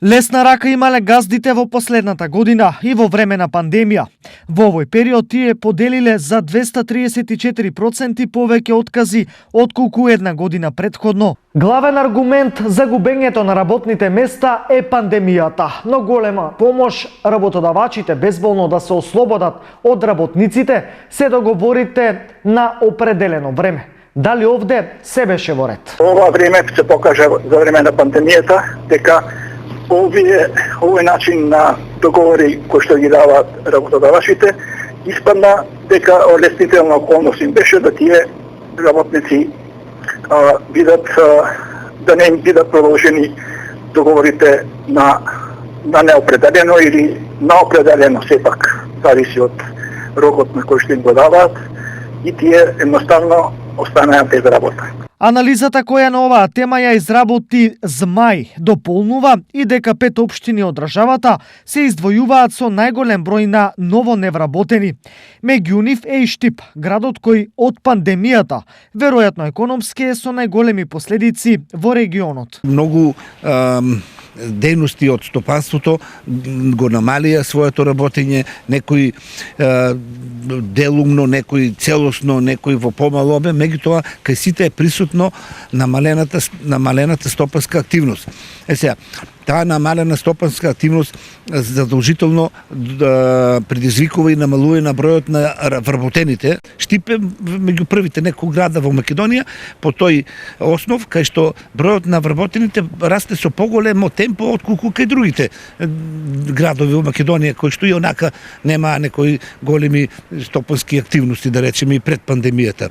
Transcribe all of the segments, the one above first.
Лесна рака имале газдите во последната година и во време на пандемија. Во овој период тие поделиле за 234% повеќе откази отколку една година претходно. Главен аргумент за губењето на работните места е пандемијата, но голема помош работодавачите безболно да се ослободат од работниците се договорите на определено време. Дали овде се беше во ред? Ова време се покажа за време на пандемијата дека овој начин на договори кои што ги даваат работодавачите испадна дека олеснителна околност им беше да тие работници да не им бидат продолжени договорите на неопределено или на определено, сепак зависи од рокот на кој што им го даваат, и тие едноставно останаа без работа. Анализата која на оваа тема ја изработи Змај дополнува и дека 5 општини од државата се издвојуваат со најголем број на ново невработени. Меѓу нив е и Штип, градот кој од пандемијата веројатно економски е со најголеми последици во регионот. Многу дејности од стопанството го намалија своето работење, некои делумно, некои целосно, некои во помал обем, меѓутоа кај сите е присутно намалената стопанска активност. Сега, таа намалена стопанска активност задолжително предизвикува и намалување на бројот на вработените. Штип е меѓу првите неколку града во Македонија по тој основ, кај што бројот на вработените расте со поголемо темпо отколку кај другите градови во Македонија, кои што и онака немаа некои големи стопански активности, да речеме, и пред пандемијата.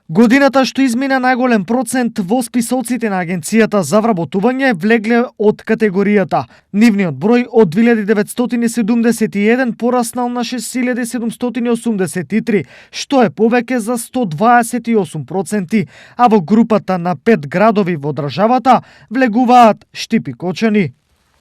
Годината што измина најголем процент во списоците на Агенцијата за вработување влегле од категоријата. Нивниот број од 2971 пораснал на 6783, што е повеќе за 128%, а во групата на 5 градови во државата влегуваат Штип и Кочани.